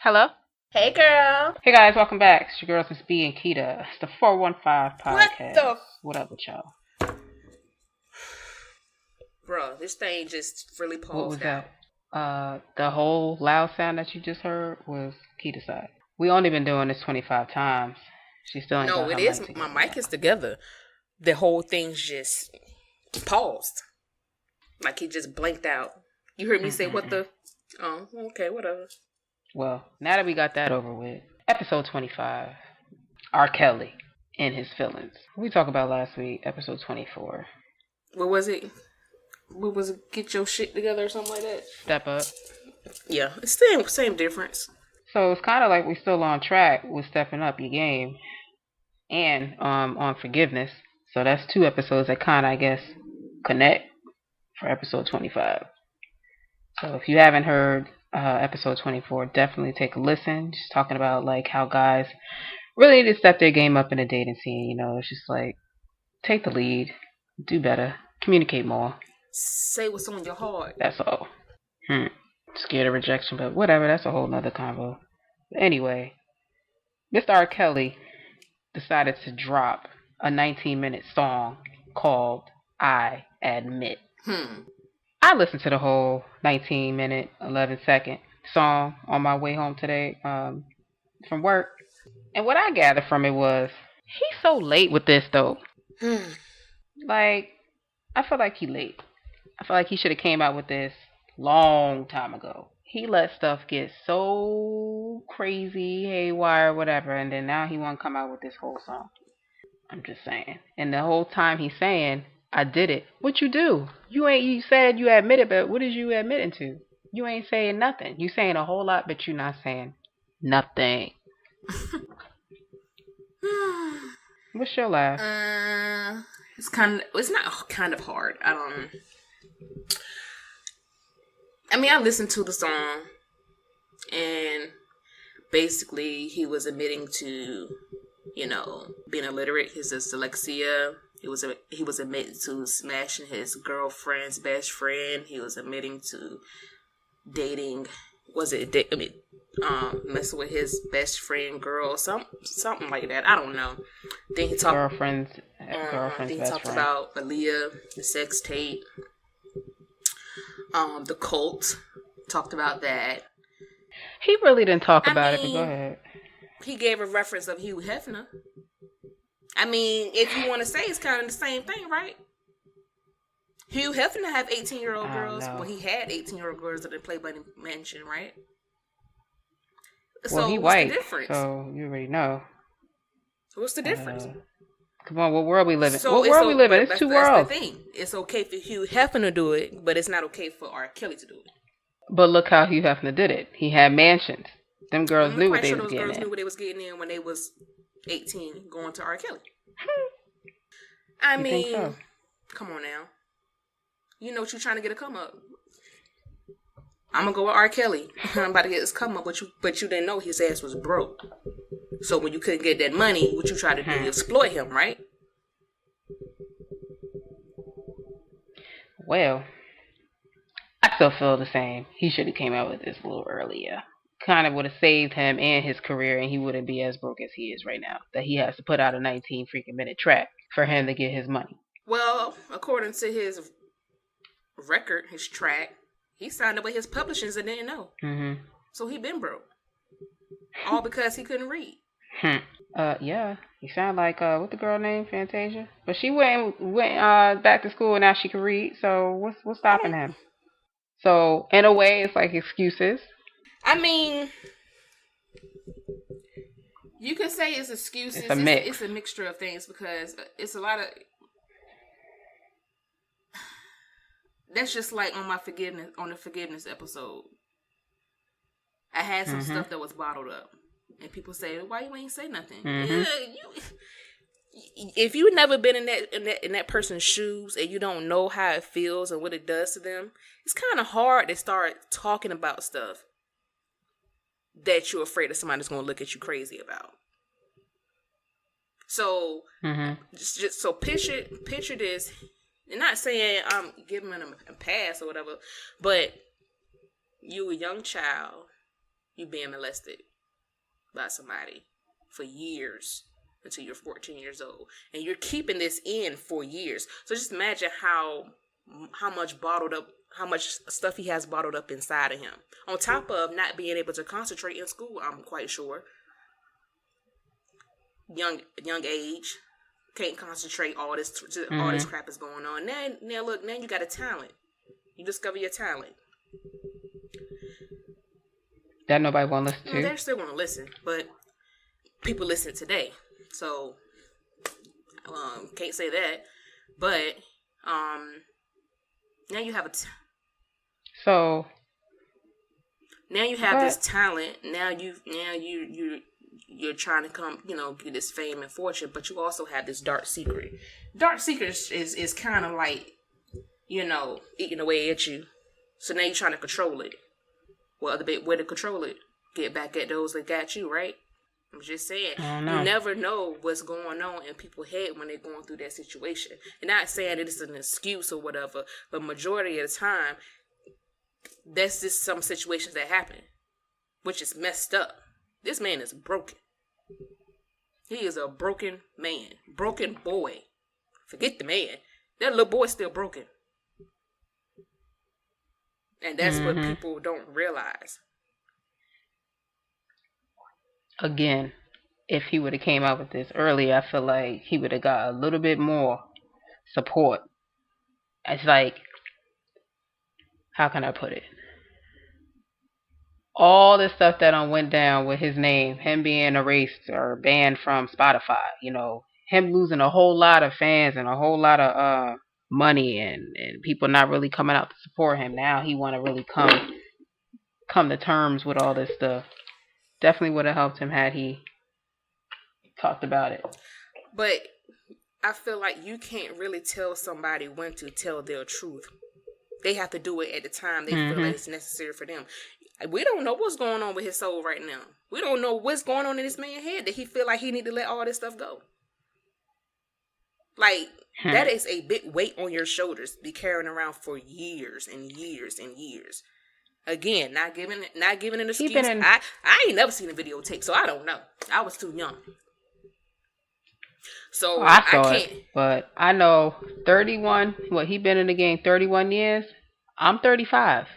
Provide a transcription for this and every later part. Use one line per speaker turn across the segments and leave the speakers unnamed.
Hello?
Hey, girl.
Hey guys, welcome back. It's your girls, Miss B and Keita. It's the 415
What
podcast.
the?
What up with y'all?
Bro, this thing just really paused
What was
out.
that? The whole loud sound that you just heard was Keita's side. We only been doing this 25 times. She still ain't got her
it is.
mic
My
together.
mic is together. The whole thing's just paused. Like he just blanked out. You heard me say, what the? Oh, okay, whatever.
Well, now that we got that over with, episode 25, R. Kelly and his feelings. We talked about last week, episode 24.
What was it? What was it? Get your shit together or something like that?
Step up.
Yeah, it's the same difference.
So it's kind of like we still on track with stepping up your game and on forgiveness. So that's two episodes that kind of, I guess, connect for episode 25. So if you haven't heard episode 24, definitely take a listen. Just talking about like how guys really need to step their game up in the dating scene. You know, it's just like take the lead, do better, communicate more.
Say what's on your heart.
That's all. Scared of rejection, but whatever. That's a whole nother convo. But anyway, Mr. R. Kelly decided to drop a 19-minute song called I Admit. I listened to the whole 19-minute, 11-second song on my way home today from work. And what I gathered from it was, he's so late with this, though. Like, I feel like he's late. I feel like he should have came out with this long time ago. He let stuff get so crazy, haywire, whatever, and then now he want to come out with this whole song. I'm just saying. And the whole time he's saying, I did it. What you do? You said you admitted, but what is you admitting to? You ain't saying nothing. You saying a whole lot, but you not saying nothing. What's your laugh?
It's not kind of hard. I listened to the song, and basically he was admitting to, being illiterate. His dyslexia. He was admitting to smashing his girlfriend's best friend. He was admitting to dating. Messing with his best friend girl, something like that. I don't know. Then he talked
girlfriend's
then he
best
talked
friend.
about Aaliyah, the sex tape, the cult. Talked about that.
He really didn't talk about it, but go ahead.
He gave a reference of Hugh Hefner. If you want to say, it's kind of the same thing, right? Hugh Hefner have 18-year-old girls. Well, he had 18-year-old girls that in Playboy Mansion, right?
Well,
so
he
what's
white,
the difference?
so you already know.
What's the difference?
Come on, what world we live in? What world we live in? It's two worlds.
That's the thing. It's okay for Hugh Hefner to do it, but it's not okay for R. Kelly to do it.
But look how Hugh Hefner did it. He had mansions. Them girls knew what they was getting in.
Those girls knew what they was getting in when they was 18 going to R. Kelly.
Think so?
Come on now. You know what you're trying to get a come up. I'm gonna go with R. Kelly. I'm about to get his come up, but you didn't know his ass was broke. So when you couldn't get that money, what you tried to do, you exploit him, right?
Well, I still feel the same. He should have came out with this a little earlier. Kind of would have saved him and his career, and he wouldn't be as broke as he is right now. That he has to put out a 19-minute track for him to get his money.
Well, according to his record, his track, he signed up with his publishers and didn't know. Mm-hmm. So he been broke. All because he couldn't read.
Yeah. He sound like what the girl named Fantasia, but she went back to school and now she can read. So what's stopping him? So in a way, it's like excuses.
You could say it's excuses.
It's a mix.
It's a mixture of things because it's a lot of. That's just like on the forgiveness episode. I had some stuff that was bottled up, and people say, "Why you ain't say nothing?" Yeah, if you've never been in that person's shoes and you don't know how it feels and what it does to them, it's kind of hard to start talking about stuff that you're afraid that somebody's going to look at you crazy about. So, just so picture this. And not saying I'm giving them a pass or whatever, but you a young child, you being molested by somebody for years until you're 14 years old, and you're keeping this in for years. So just imagine how much stuff he has bottled up inside of him. On top of not being able to concentrate in school, I'm quite sure. Young age, can't concentrate. All this crap is going on. Now look, now you got a talent. You discover your talent.
That nobody want to listen to.
They're still going to listen, but people listen today, so can't say that. But now you have
so
now you have this talent. Now you're trying to come, get this fame and fortune, but you also have this dark secret. Dark secret is kind of like, eating away at you. So now you're trying to control it. Well, other bit way to control it, get back at those that got you, right? I'm just saying, you never know what's going on in people's head when they're going through that situation. And not saying that it's an excuse or whatever, but majority of the time, that's just some situations that happen, which is messed up. This man is broken. He is a broken man. Broken boy. Forget the man. That little boy's still broken. And that's what people don't realize.
Again, if he would have came out with this earlier, I feel like he would have got a little bit more support. It's like, how can I put it? All the stuff that went down with his name, him being erased or banned from Spotify, him losing a whole lot of fans and a whole lot of money and people not really coming out to support him. Now he want to really come to terms with all this stuff. Definitely would have helped him had he talked about it.
But I feel like you can't really tell somebody when to tell their truth. They have to do it at the time they feel like it's necessary for them. We don't know what's going on with his soul right now. We don't know what's going on in this man's head that he feel like he need to let all this stuff go. Like, that is a big weight on your shoulders to be carrying around for years and years and years. Again, not giving an excuse. I ain't never seen a videotape, so I don't know. I was too young. So
I saw it, but I know 31, he been in the game 31 years? I'm 35.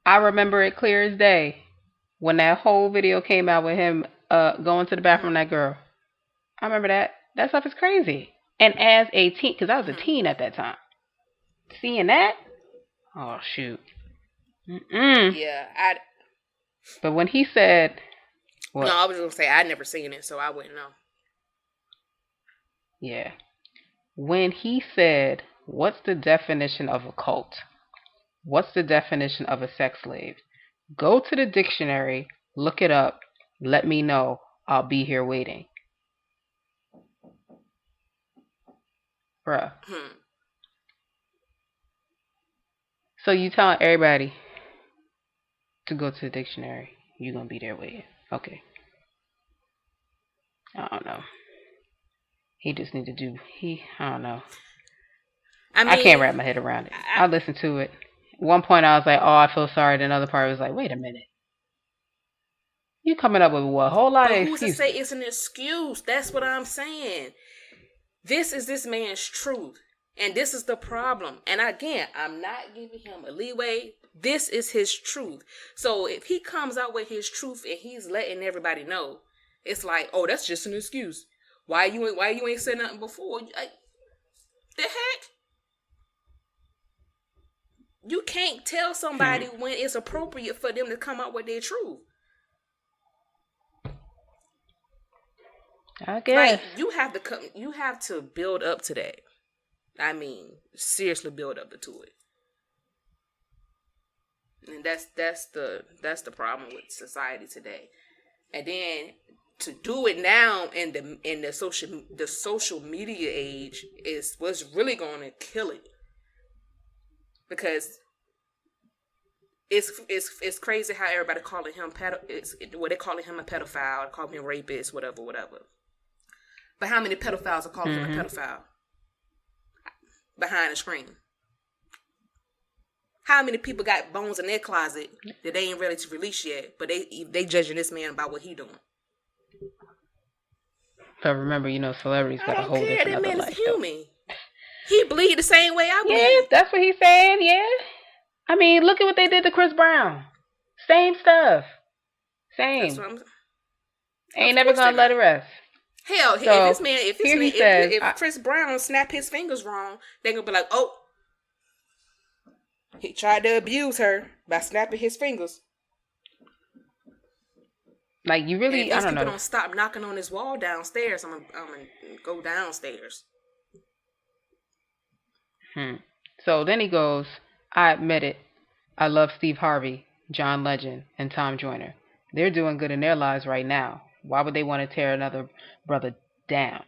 I remember it clear as day when that whole video came out with him going to the bathroom with that girl. I remember that. That stuff is crazy. And as a teen, because I was a teen at that time, seeing that, oh shoot.
Yeah,
But when he said,
no, I was gonna say I'd never seen it, so I wouldn't know.
Yeah, when he said, "What's the definition of a cult? What's the definition of a sex slave? Go to the dictionary, look it up, let me know. I'll be here waiting." Bruh. So you telling everybody to go to the dictionary, you're going to be there waiting. Okay. I don't know. He just need to do, I don't know. I can't wrap my head around it. I listened to it. At one point I was like, oh, I feel sorry. Then another part was like, wait a minute. You coming up with a whole lot of excuses.
Who's to say it's an excuse? That's what I'm saying. This is this man's truth. And this is the problem. And again, I'm not giving him a leeway. This is his truth. So if he comes out with his truth and he's letting everybody know, it's like, oh, that's just an excuse. Why you ain't said nothing before? Like, the heck? You can't tell somebody when it's appropriate for them to come out with their truth.
I guess.
Like, you have to build up to that. I mean, seriously build up to it. And that's the problem with society today. And then to do it now in the social media age is what's really going to kill it. Because it's crazy how everybody calling him they calling him a pedophile, calling him rapist, whatever. But how many pedophiles are calling him a pedophile behind the screen? how many people got bones in their closet that they ain't ready to release yet, but they judging this man about what he doing.
But remember, celebrities got a whole
care.
different
That
other
man
life,
is human. He bleed the same way I bleed.
Yeah, that's what he's saying. Yeah, I mean, look at what they did to Chris Brown. Same stuff. Same.
That's what I'm.
Ain't never gonna let it rest.
Hell,
So,
if Chris Brown snap his fingers wrong, they gonna be like, oh, he tried to abuse her by snapping his fingers.
Like, you really, I don't know.
People don't stop knocking on his wall downstairs, I'm gonna go downstairs.
So then he goes, I admit it. I love Steve Harvey, John Legend, and Tom Joyner. They're doing good in their lives right now. Why would they want to tear another brother down?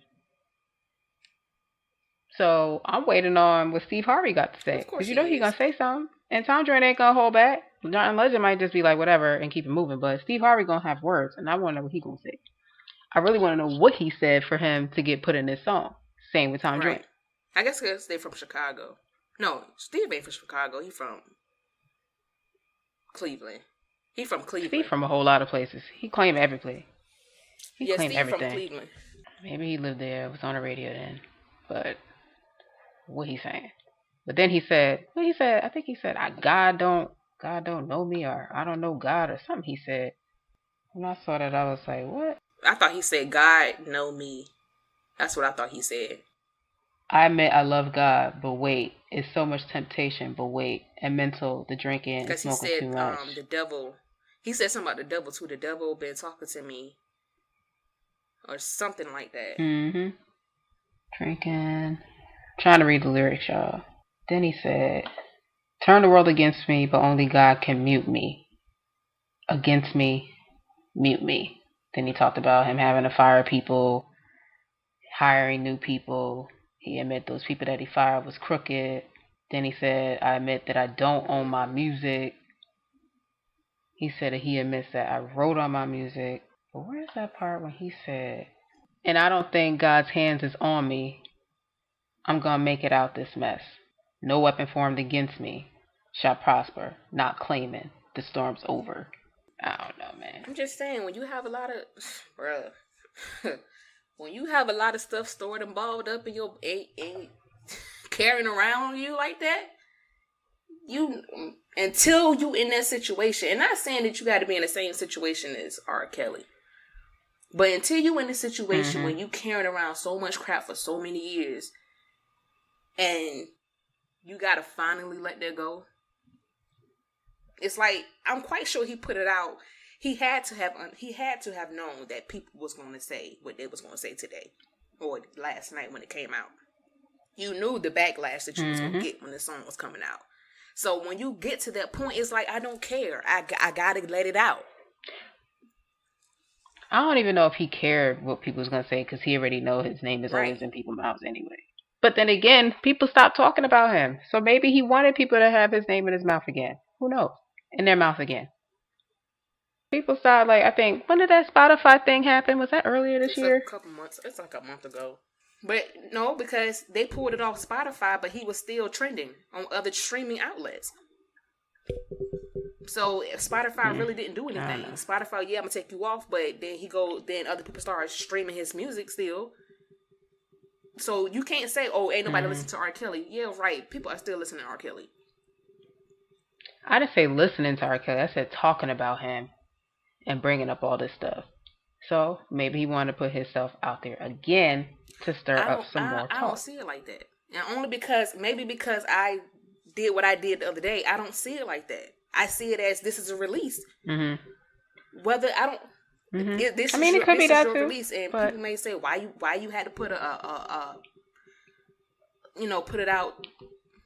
So I'm waiting on what Steve Harvey got to say. Because he's going to say something. And Tom Joyner ain't going to hold back. John Legend might just be like, whatever, and keep it moving. But Steve Harvey going to have words, and I want to know what he's going to say. I really want to know what he said for him to get put in this song. Same with Tom Joyner.
I guess because they're from Chicago. No, Steve ain't from Chicago. He from Cleveland. He from Cleveland.
Steve from a whole lot of places. He claimed every place. He claimed
Steve
everything.
From Cleveland.
Maybe he lived there. Was on the radio then. But what he saying? But then he said, I think he said, God don't know me, or I don't know God, or something he said. When I saw that, I was like, what?
I thought he said, God know me. That's what I thought he said.
I admit I love God, but wait, it's so much temptation, but wait, and mental, the drinking and smoking too much.
The devil, he said something about the devil too. The devil been talking to me, or something like that.
Drinking. Trying to read the lyrics, y'all. Then he said, turn the world against me, but only God can mute me. Against me, mute me. Then he talked about him having to fire people, hiring new people. He admitted those people that he fired was crooked. Then he said, I admit that I don't own my music. He said that he admits that I wrote on my music. But where's that part when he said, and I don't think God's hands is on me. I'm going to make it out this mess. No weapon formed against me shall prosper, not claiming the storm's over. I don't know, man.
I'm just saying, when you have a lot of, bruh, when you have a lot of stuff stored and balled up in your, carrying around you like that, until you in that situation, and not saying that you got to be in the same situation as R. Kelly, but until you in a situation when you carrying around so much crap for so many years, and you got to finally let that go. It's like, I'm quite sure he put it out. He had to have known that people was going to say what they was going to say today or last night when it came out. You knew the backlash that you was going to get when the song was coming out. So when you get to that point, it's like, I don't care. I got to let it out.
I don't even know if he cared what people was going to say, because he already know his name is always in people's mouths anyway. But then again, people stopped talking about him. So maybe he wanted people to have his name in his mouth again. Who knows? In their mouth again. People started, like, I think, when did that Spotify thing happen? Was that earlier this year?
A couple months. It's like a month ago. But no, because they pulled it off Spotify, but he was still trending on other streaming outlets. So Spotify really didn't do anything. Spotify, I'm gonna take you off, but then other people started streaming his music still. So you can't say, oh, ain't nobody listen to R. Kelly. Yeah, right. People are still listening to R. Kelly.
I didn't say listening to R. Kelly. I said talking about him and bringing up all this stuff. So maybe he wanted to put himself out there again to stir up some more talk.
I don't see it like that. And only because I did what I did the other day, I don't see it like that. I see it as this is a release. Whether I don't. It could be that too. Release, and people may say, why you had to put put it out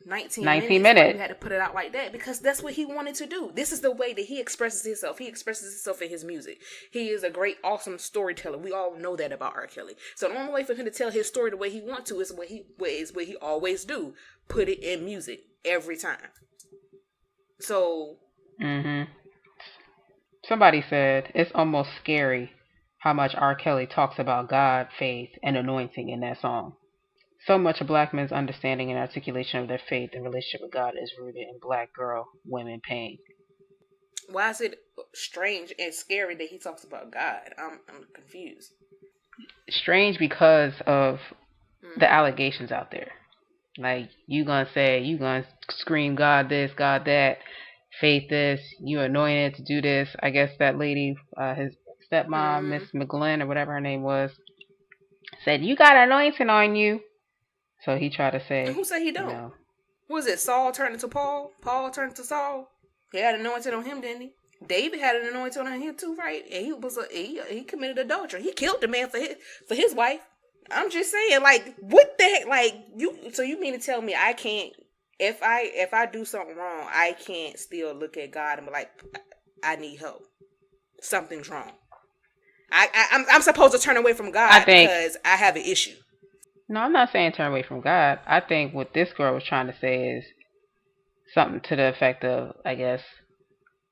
19 minutes. Why you had to put it out like that? Because that's what he wanted to do. This is the way that he expresses himself. He expresses himself in his music. He is a great, awesome storyteller. We all know that about R. Kelly. So the only way for him to tell his story the way he wants to is what he always do. Put it in music every time. So.
Somebody said it's almost scary how much R. Kelly talks about God, faith, and anointing in that song. So much of black men's understanding and articulation of their faith and relationship with God is rooted in black girl women pain.
Why is it strange and scary that he talks about God? I'm confused.
Strange because of the allegations out there. Like, you gonna scream God this, God that, faith this, you anointed to do this. I guess that lady, his stepmom, Miss McGlynn or whatever her name was, said, you got anointing on you. So he tried to say,
and who said he don't?
You know,
was it Saul turned into Paul? Paul turned into Saul? He had an anointing on him, didn't he? David had an anointing on him too, right? And he committed adultery. He killed the man for his wife. I'm just saying, like, what the heck? Like, so you mean to tell me I can't, if I do something wrong, I can't still look at God and be like, I need help. Something's wrong. I'm supposed to turn away from God because I have an issue.
No, I'm not saying turn away from God. I think what this girl was trying to say is something to the effect of, I guess,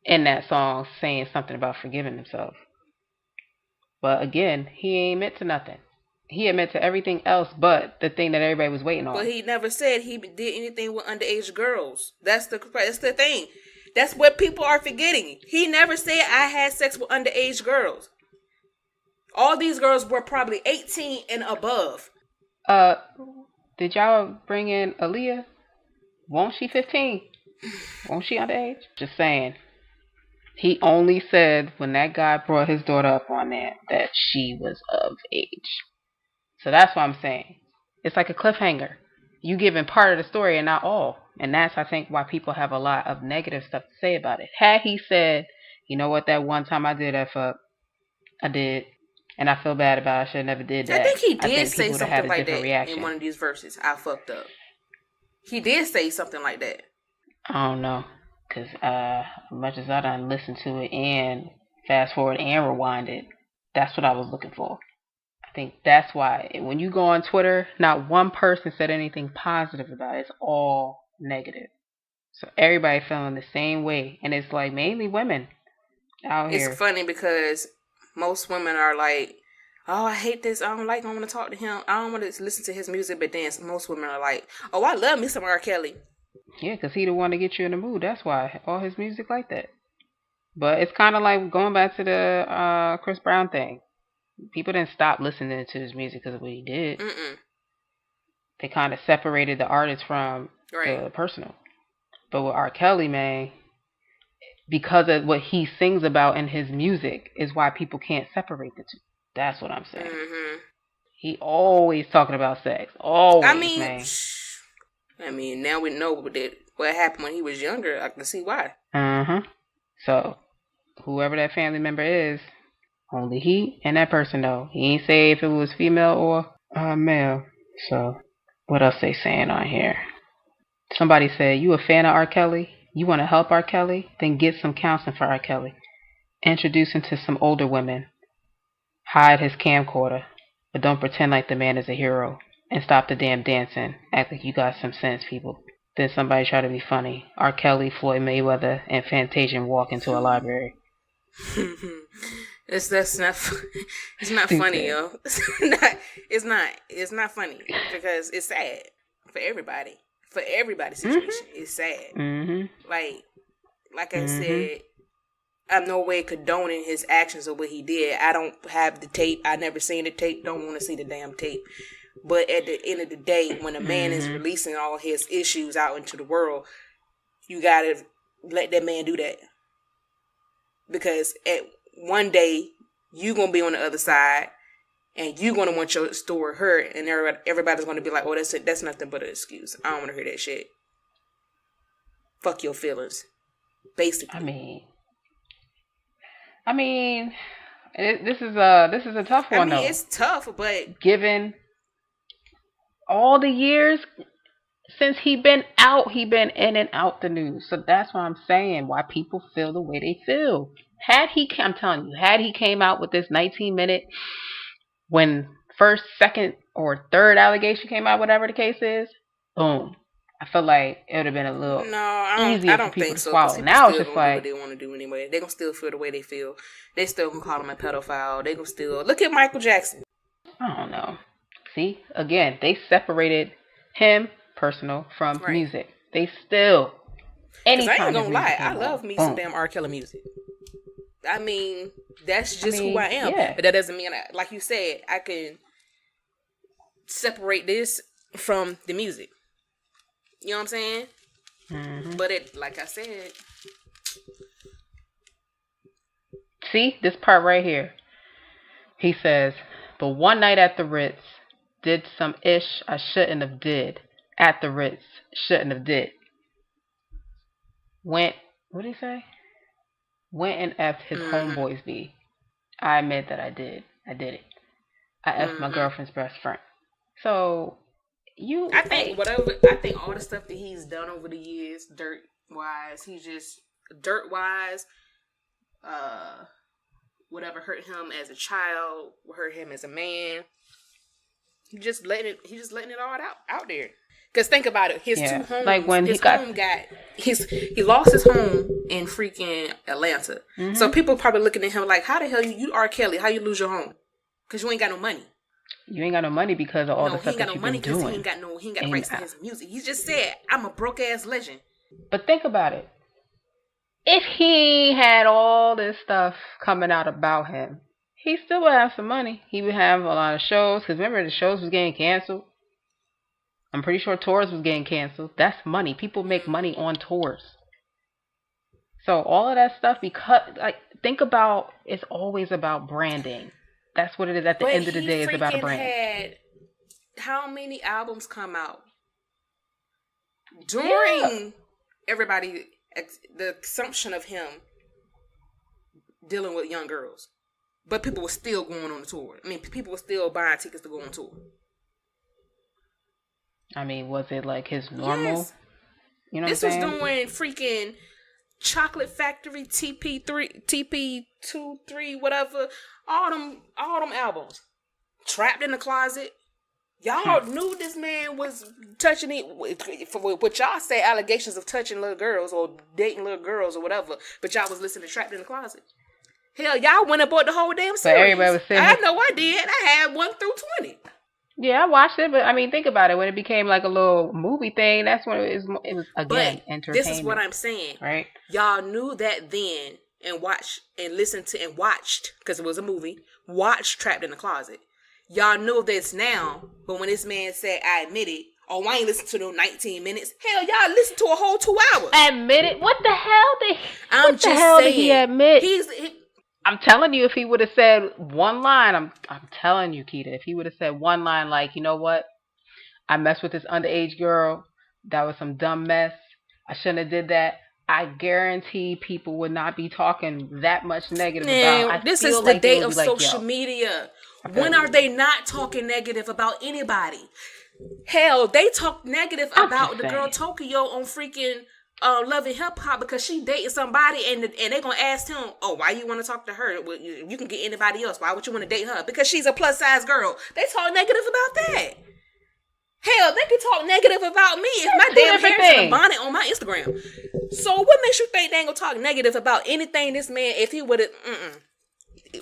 in that song, saying something about forgiving himself. But again, he ain't meant to nothing. He admit to everything else but the thing that everybody was waiting on.
But he never said he did anything with underage girls. That's the thing. That's what people are forgetting. He never said I had sex with underage girls. All these girls were probably 18 and above.
Did y'all bring in Aaliyah? Won't she 15? Won't she underage? Just saying. He only said when that guy brought his daughter up on there that she was of age. So that's what I'm saying. It's like a cliffhanger. You giving part of the story and not all. And that's, I think, why people have a lot of negative stuff to say about it. Had he said, you know what, that one time I did F up, I did, and I feel bad about it, I should have never did that.
I think he did say something like that
reaction.
In one of these verses. I fucked up. He did say something like that.
I don't know. Because as much as I done listened to it and fast forward and rewind it, that's what I was looking for. I think that's why when you go on Twitter, not one person said anything positive about it. It's all negative. So everybody feeling the same way. And it's like mainly women out here.
It's funny because most women are like, oh, I hate this. I don't want to talk to him. I don't want to listen to his music. But then most women are like, oh, I love me some R. Kelly.
Yeah, because he the one to get you in the mood. That's why all his music like that. But it's kind of like going back to the Chris Brown thing. People didn't stop listening to his music because of what he did. They kind of separated the artist from the personal. But with R. Kelly, man, because of what he sings about in his music is why people can't separate the two. That's what I'm saying. He always talking about sex. Always, man.
I mean, now we know what happened when he was younger. I can see why.
So, whoever that family member is, only he and that person know. He ain't say if it was female or male. So, what else they saying on here? Somebody said, you a fan of R. Kelly? You want to help R. Kelly? Then get some counseling for R. Kelly. Introduce him to some older women. Hide his camcorder. But don't pretend like the man is a hero. And stop the damn dancing. Act like you got some sense, people. Then somebody try to be funny. R. Kelly, Floyd Mayweather, and Fantasia walk into a library.
It's not funny, yo. It's not funny because it's sad for everybody. For everybody's situation, it's sad. Like I said, I'm no way condoning his actions or what he did. I don't have the tape. I never seen the tape. Don't want to see the damn tape. But at the end of the day, when a man is releasing all his issues out into the world, you gotta let that man do that. Because at one day, you gonna be on the other side, and you gonna want your story heard, and everybody's gonna be like, "Oh, that's nothing but an excuse. I don't want to hear that shit." Fuck your feelings, basically.
I mean, this is a tough one though.
It's tough, but
given all the years since he been in and out the news. So that's what I'm saying, why people feel the way they feel. I'm telling you, had he came out with this 19-minute, when first, second, or third allegation came out, whatever the case is, boom. I feel like it would have been a little easier for people to swallow. Now it's just like,
what they want to do anyway. They gonna still feel the way they feel. They still gonna call him a pedophile. They gonna still look at Michael Jackson.
I don't know. See, again, they separated him, personal, from
Right.
music. They still,
Cause I ain't
anytime his
gonna
music
lie, I
came on,
love me some
boom.
damn R. Kelly music. I mean, that's
I
just who
mean,
I am.
yeah.
But that doesn't mean, like you said, I can separate this from the music. You know what I'm saying?
Mm-hmm.
But it, like I said,
See, this part right here. He says, but one night at the Ritz, did some ish I shouldn't have did. At the Ritz, shouldn't have did. Went, what did he say? Went and F'd his homeboys be. I admit that I did. I did it. I F'd my girlfriend's best friend. So,
I think all the stuff that he's done over the years, dirt wise, whatever hurt him as a child, hurt him as a man. He just letting it all out there. Cause think about it, his two homes.
Like when
he lost his home in freaking Atlanta. Mm-hmm. So people probably looking at him like, how the hell you R. Kelly? How you lose your home? Cause you ain't got no money.
You ain't got no money because of all the stuff that you've been doing.
He ain't got no rights to his music. He just said, I'm a broke ass legend.
But think about it. If he had all this stuff coming out about him, he still would have some money. He would have a lot of shows. Because remember, the shows was getting canceled. I'm pretty sure tours was getting canceled. That's money. People make money on tours. So all of that stuff, because, like, think about, it's always about branding. That's what it is at the end of the day. It's about a brand.
Had how many albums come out during everybody, the assumption of him dealing with young girls, but people were still going on the tour. I mean, people were still buying tickets to go on tour.
I mean, was it like his normal?
Yes.
You know
this
what I'm saying?
Was doing freaking Chocolate Factory, TP 2, 3, whatever. All them albums. Trapped in the Closet. Y'all knew this man was touching it. For what y'all say, allegations of touching little girls or dating little girls or whatever. But y'all was listening to Trapped in the Closet. Hell, y'all went and bought the whole damn series.
But everybody was saying,
I know I did. I had 1 through 20.
Yeah, I watched it, but I mean, think about it. When it became like a little movie thing, that's when it was again, entertainment.
This is what I'm saying.
Right?
Y'all knew that then and watched and listened to and watched, because it was a movie, watched Trapped in the Closet. Y'all know this now, but when this man said, I admit it, oh, I ain't listened to no 19 minutes. Hell, y'all listened to a whole 2 hours.
Admit it? What the hell?
I'm
what the hell did he admit?
He,
I'm telling you, if he would have said one line, I'm telling you, Keita, if he would have said one line like, you know what? I messed with this underage girl. That was some dumb mess. I shouldn't have did that. I guarantee people would not be talking that much negative about.
This is the day of social media. When are they not talking negative about anybody? Hell, they talk negative about the girl Tokyo on freaking Love and Hip Hop because she dating somebody and they gonna ask him, oh, why you want to talk to her? Well, you can get anybody else. Why would you want to date her? Because she's a plus size girl. They talk negative about that. Hell, they could talk negative about me if my damn hair's in a bonnet on my Instagram. So what makes you think they ain't gonna talk negative about anything this man, if he would have,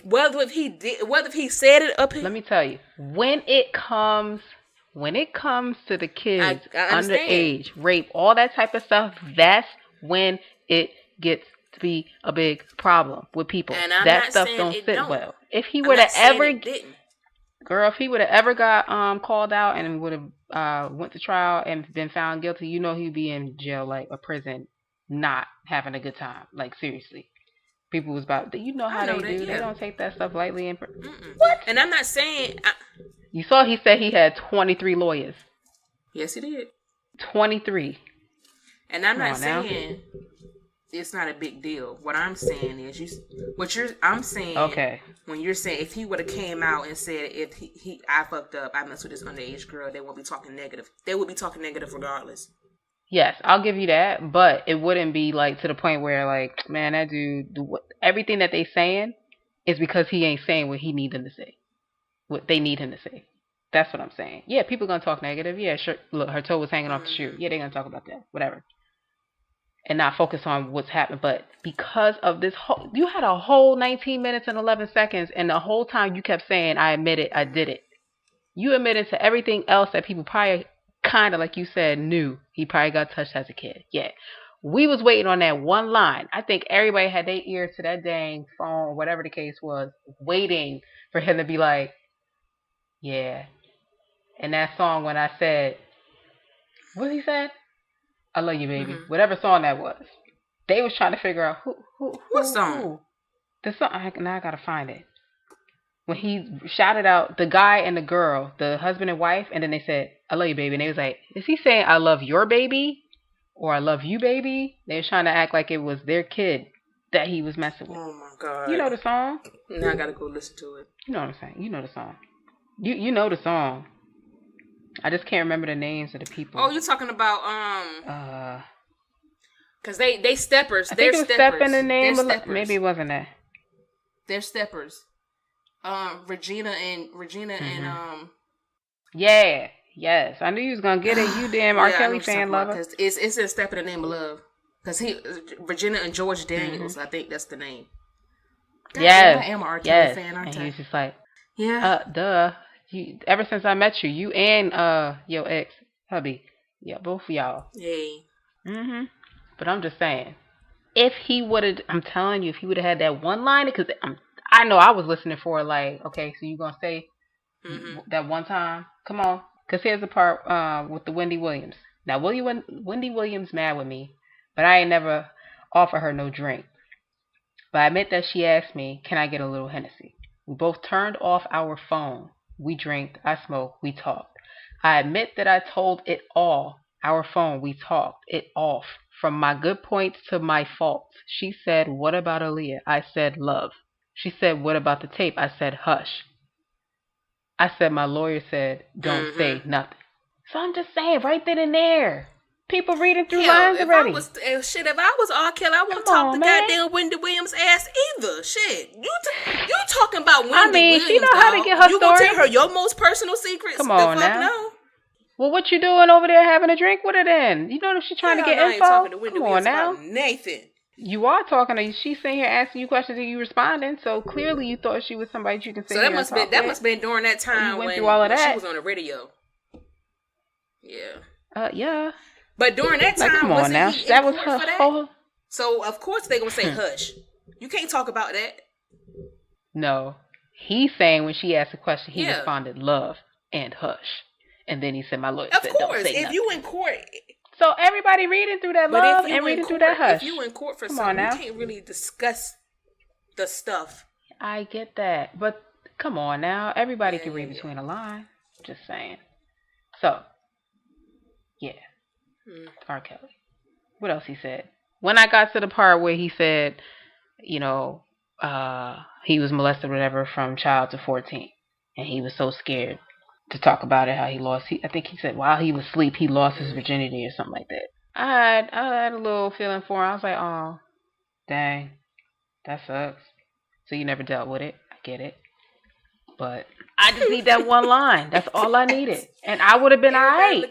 whether if he said it up here?
Let me tell you, when it comes to the kids, underage, rape, all that type of stuff, that's when it gets to be a big problem with people.
And
that stuff don't sit well. If he would have ever, girl, if he would have ever got called out and would have went to trial and been found guilty, you know he'd be in jail, like a prison, not having a good time. Like, seriously. People was about, you know how they do. Yeah. They don't take that stuff lightly.
What? And I'm not saying...
You saw he said he had 23 lawyers.
Yes, he did.
23.
And I'm not saying it's not a big deal. What I'm saying is, I'm saying,
okay,
when you're saying if he would have came out and said if I fucked up, I messed with this underage girl, they won't be talking negative. They would be talking negative regardless.
Yes, I'll give you that, but it wouldn't be like to the point where like, man, that dude, everything that they saying is because he ain't saying what he need them to say, what they need him to say. That's what I'm saying. Yeah, people gonna talk negative. Yeah, sure. Look, her toe was hanging off the shoe. Yeah, they're gonna talk about that. Whatever. And not focus on what's happened. But because of this whole, you had a whole 19 minutes and 11 seconds, and the whole time you kept saying, I admit it, I did it. You admitted to everything else that people probably kind of, like you said, knew. He probably got touched as a kid. Yeah. We was waiting on that one line. I think everybody had their ear to that dang phone, whatever the case was, waiting for him to be like, yeah. And that song when I said, what he said? I love you, baby.
Mm-hmm.
Whatever song that was. They was trying to figure out
what song?
The song. Now I gotta find it. When he shouted out the guy and the girl, the husband and wife, and then they said, I love you, baby. And they was like, is he saying I love your baby? Or I love you, baby? They was trying to act like it was their kid that he was messing with.
Oh my God.
You know the song?
Now I gotta go listen to it.
You know what I'm saying? You know the song. You know the song. I just can't remember the names of the people.
Oh, you talking about because they steppers.
I think it was
steppers.
Step in the name of
steppers.
maybe it wasn't that.
They're steppers. Regina and
Yeah. Yes. I knew you was gonna get it. You damn R. Kelly fan lover.
It's a Step in the Name of Love. Because Regina and George Daniels, I think that's the name. God,
yes.
I am an R. Kelly fan, aren't
and
I?
he was just like,
yeah.
Ever since I met you, you and your ex hubby, yeah, both of y'all.
Hey.
But I'm just saying, if he would have, I'm telling you, if he would have had that one line, because I know I was listening for like, okay, so you gonna say that one time? Come on, because here's the part with the Wendy Williams. Now, Wendy Williams mad with me, but I ain't never offer her no drink. But I admit that she asked me, can I get a little Hennessy? We both turned off our phone. We drank, I smoked, we talked. I admit that I told it all. Our phone, we talked it off. From my good points to my faults. She said, what about Aaliyah? I said, love. She said, what about the tape? I said, hush. I said, my lawyer said, don't say nothing. So I'm just saying, right then and there. People reading through lines already.
If I was R. Kelly, I wouldn't talk to goddamn Wendy Williams' ass either. Shit. You talking about Wendy Williams,
she know how to get her
you
story.
You gonna tell her your most personal secrets?
Come on now.
No.
Well, what you doing over there having a drink with her then? You know if she's trying to get info?
Talking to Wendy
Come
Williams
on now.
about Nathan.
You are talking to her. She's sitting here asking you questions and you responding. So clearly you thought she was somebody you can say. So
that must have been during that time when she was on the radio. Yeah.
Yeah.
But during that time,
come on now. That was her whole.
So of course they gonna say hush. You can't talk about that.
No, he's saying when she asked a question, he responded love and hush, and then he said, "My lawyer said don't say nothing."
If you in court,
so everybody reading through that love and reading through that hush.
If you in court for something, you can't really discuss the stuff.
I get that, but come on now, everybody can read between the lines. Just saying. So, yeah. R. Kelly. What else he said? When I got to the part where he said, you know, he was molested or whatever from child to 14. And he was so scared to talk about it, how he lost. I think he said while he was asleep, he lost his virginity or something like that. I had a little feeling for him. I was like, oh, dang, that sucks. So you never dealt with it. I get it. But I just need that one line. That's all I needed. And I would have been all right.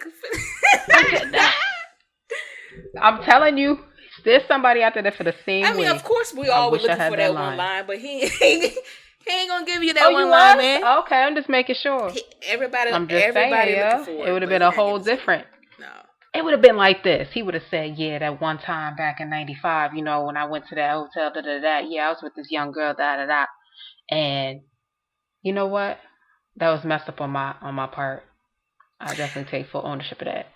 I'm telling you, there's somebody out there for the same way.
Of course we all were looking for that one line, but he ain't gonna give you that one line, man.
Okay, I'm just making sure.
Everybody
looking for
it.
It would have been a whole different.
No.
It would have been like this. He would have said, yeah, that one time back in 95, you know, when I went to that hotel, yeah, I was with this young girl, and you know what? That was messed up on my part. I definitely take full ownership of that.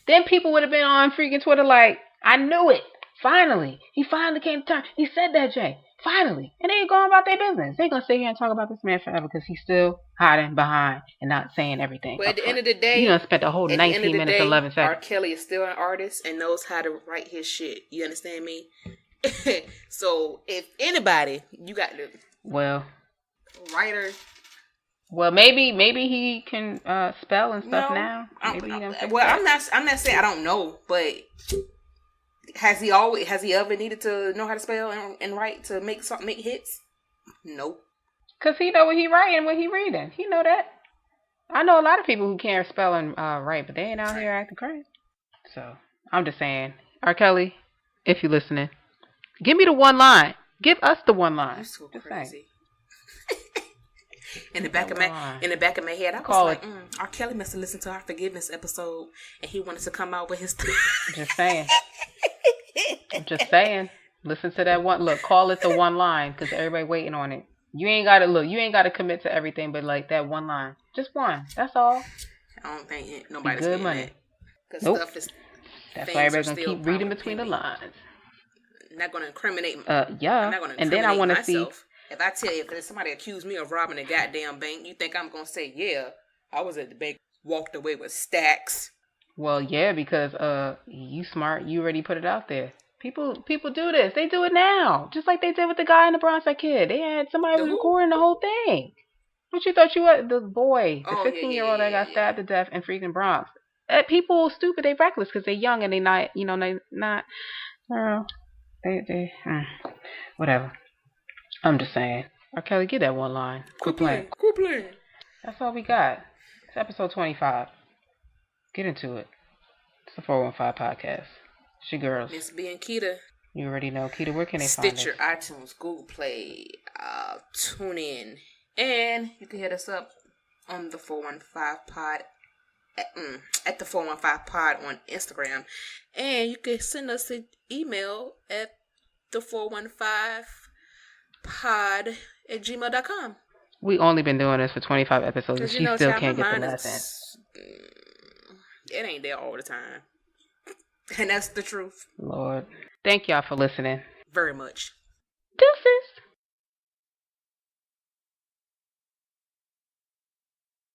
Then people would have been on freaking Twitter like, I knew it. Finally. He finally came to terms. He said that, Jay. Finally. And they ain't going about their business. They going to sit here and talk about this man forever because he's still hiding behind and not saying everything.
But at the end of the day,
you done spent the whole 19 minutes, 11 seconds.
R. Kelly is still an artist and knows how to write his shit. You understand me? So if anybody, you got to...
Well...
Writer...
Well, maybe he can spell and stuff now. Maybe
I'm not saying I don't know, but has he ever needed to know how to spell and write to make hits? No. Cause
he know what he writing, what he reading. He know that. I know a lot of people who can't spell and write, but they ain't out here acting crazy. So I'm just saying, R. Kelly, if you're listening, give me the one line. Give us the one line.
You're so crazy. In the back of my head, I was like, R. Kelly must have listened to our forgiveness episode, and he wanted to come out with his.
Just saying. I'm just saying. Listen to that one. Look, call it the one line because everybody waiting on it. You ain't got to look. You ain't got to commit to everything, but like that one line, just one. That's all.
I don't think nobody's
good
getting
money.
That. Because
nope.
stuff is.
That's why everybody's gonna keep reading between the lines.
I'm not gonna incriminate.
Yeah.
I'm not gonna incriminate and then I want to see. If I tell you, if somebody accused me of robbing a goddamn bank, you think I'm gonna say, yeah, I was at the bank, walked away with stacks?
Well, yeah, because you smart. You already put it out there. People do this. They do it now, just like they did with the guy in the Bronx Kid. They had somebody was recording the whole thing. What you thought you were? The boy, the 15-year-old that got stabbed to death in freaking Bronx. People stupid. They reckless because they young and they not. They not. They whatever. I'm just saying. R. Kelly, get that one line. Quit playing. That's all we got. It's episode 25. Get into it. It's the 415 podcast. It's your girls.
Miss B and Keita.
You already know. Keita, where can they find us?
Stitcher, iTunes, Google Play, TuneIn. And you can hit us up on the 415 pod at the 415 pod on Instagram. And you can send us an email at the 415 pod@gmail.com.
We only been doing this for 25 episodes and she still can't get the last
it ain't there all the time. And that's the truth.
Lord. Thank y'all for listening.
Very much.